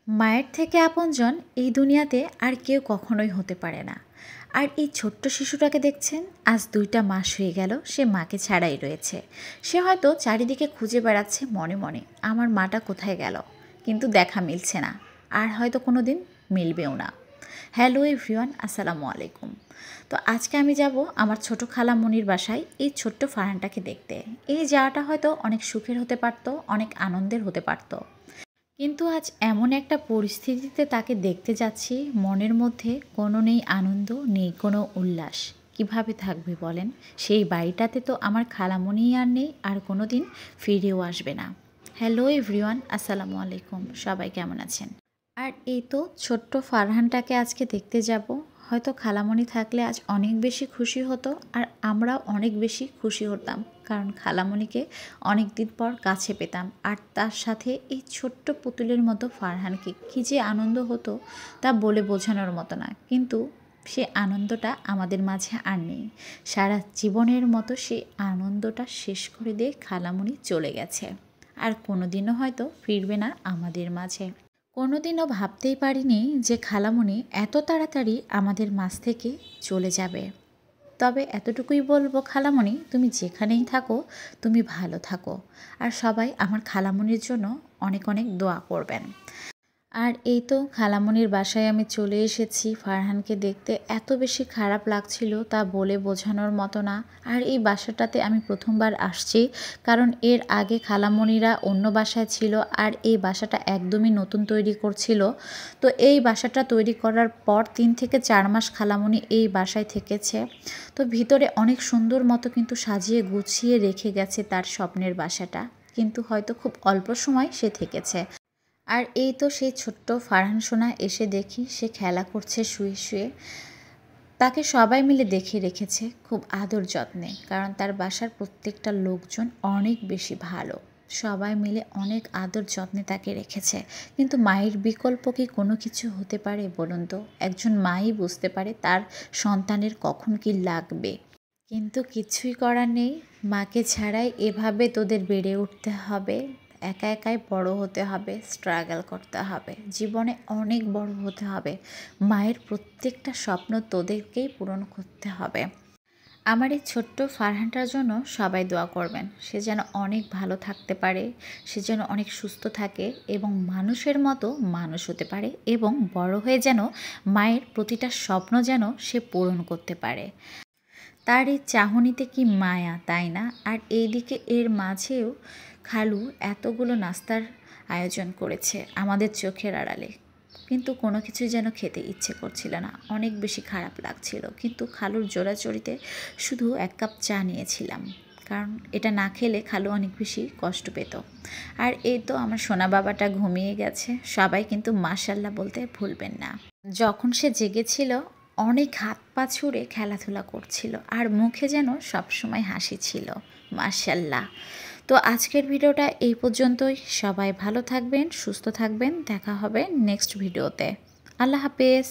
মায়ের থেকে আপনজন এই দুনিয়াতে আর কেউ কখনোই হতে পারে না। আর এই ছোট্ট শিশুটাকে দেখছেন, আজ 2টা মাস হয়ে গেল সে মাকে ছাড়াই রয়েছে। সে হয়তো চারিদিকে খুঁজে বেড়াচ্ছে মনে মনে, আমার মাটা কোথায় গেল, কিন্তু দেখা মিলছে না, আর হয়তো কোনো দিন মিলবেও না। হ্যালো এভরিওয়ান, আসসালামু আলাইকুম। তো আজকে আমি যাব আমার ছোট খালামণির বাসায় এই ছোট্ট ফারহানটাকে দেখতে। এই যাওয়াটা হয়তো অনেক সুখের হতে পারত, অনেক আনন্দের হতে পারত, কিন্তু আজ এমন একটা পরিস্থিতিতে তাকে দেখতে যাচ্ছি, মনের মধ্যে কোনো নেই আনন্দ, নেই কোনো উল্লাস। কিভাবে থাকবে বলেন? সেই বাড়িটাতে তো আমার খালামণি আর নেই, আর কোনো দিন ফিরেও আসবে না। হ্যালো এভরিওয়ান, আসসালামু আলাইকুম। সবাই কেমন আছেন? আর এই তো ছোট্ট ফারহানটাকে আজকে দেখতে যাব। হয়তো খালামণি থাকলে আজ অনেক বেশি খুশি হতো, আর আমরাও অনেক বেশি খুশি হতাম, কারণ খালামণিকে অনেক দিন পর কাছে পেতাম। আর তার সাথে এই ছোট্ট পুতুলের মতো ফারহানকে কী যে আনন্দ হতো তা বলে বোঝানোর মতো না। কিন্তু সে আনন্দটা আমাদের মাঝে আর নেই। সারা জীবনের মতো সেই আনন্দটা শেষ করে দিয়ে খালামণি চলে গেছে, আর কোনোদিনও হয়তো ফিরবে না আমাদের মাঝে। কোনোদিনও ভাবতেই পারিনি যে খালামণি এত তাড়াতাড়ি আমাদের মাঝ থেকে চলে যাবে। তবে এতটুকুই বলবো, খালামণি তুমি যেখানেই থাকো তুমি ভালো থাকো, আর সবাই আমার খালামণির জন্য অনেক অনেক দোয়া করবেন। আর এই তো খালামণির বাসায় আমি চলে এসেছি ফারহানকে দেখতে। এত বেশি খারাপ লাগছিল তা বলে বোঝানোর মতো না। আর এই বাসাটাতে আমি প্রথমবার আসছি, কারণ এর আগে খালামণিরা অন্য বাসায় ছিল, আর এই বাসাটা একদমই নতুন তৈরি করছিল। তো এই বাসাটা তৈরি করার পর 3 থেকে 4 মাস খালামণি এই বাসায় থেকেছে। তো ভিতরে অনেক সুন্দর মতো কিন্তু সাজিয়ে গুছিয়ে রেখে গেছে তার স্বপ্নের বাসাটা, কিন্তু হয়তো খুব অল্প সময় সে থেকেছে। আর এই তো সেই ছোট্ট ফারহান সোনা এসে দেখি সে খেলা করছে শুয়ে শুয়ে। তাকে সবাই মিলে দেখে রেখেছে খুব আদর যত্নে, কারণ তার বাসার প্রত্যেকটা লোকজন অনেক বেশি ভালো। সবাই মিলে অনেক আদর যত্নে তাকে রেখেছে। কিন্তু মায়ের বিকল্প কি কোনো কিছু হতে পারে বলুন তো? একজন মাই বুঝতে পারে তার সন্তানের কখন কি লাগবে। কিন্তু কিছুই করার নেই, মাকে ছাড়াই এভাবে তোদের বেড়ে উঠতে হবে, একা একাই বড় হতে হবে, স্ট্রাগল করতে হবে, জীবনে অনেক বড় হতে হবে। মায়ের প্রত্যেকটা স্বপ্ন তোদেরকেই পূরণ করতে হবে। আমার এই ছোট্ট ফারহানটার জন্য সবাই দোয়া করবেন, সে যেন অনেক ভালো থাকতে পারে, সে যেন অনেক সুস্থ থাকে এবং মানুষের মতো মানুষ হতে পারে, এবং বড় হয়ে যেন মায়ের প্রতিটা স্বপ্ন যেন সে পূরণ করতে পারে। তার এই চাহনিতে কি মায়া, তাই না? আর এইদিকে এর মাঝেও খালু এতগুলো নাস্তার আয়োজন করেছে আমাদের চোখের আড়ালে, কিন্তু কোনো কিছু যেন খেতে ইচ্ছে করছিল না, অনেক বেশি খারাপ লাগছিল। কিন্তু খালুর জোরাজোরিতে শুধু 1 কাপ চা নিয়েছিলাম, কারণ এটা না খেলে খালু অনেক বেশি কষ্ট পেত। আর এই তো আমার সোনা বাবাটা ঘুমিয়ে গেছে, সবাই কিন্তু মাশাল্লাহ বলতে ভুলবেন না। যখন সে জেগেছিল অনেক হাত পা ছুড়ে খেলাধুলা করছিল, আর মুখে যেন সবসময় হাসি ছিল। মাশাল্লাহ। তো আজকের ভিডিওটা এই পর্যন্তই। সবাই ভালো থাকবেন, সুস্থ থাকবেন, দেখা হবে নেক্সট ভিডিওতে। আল্লাহ হাফেজ।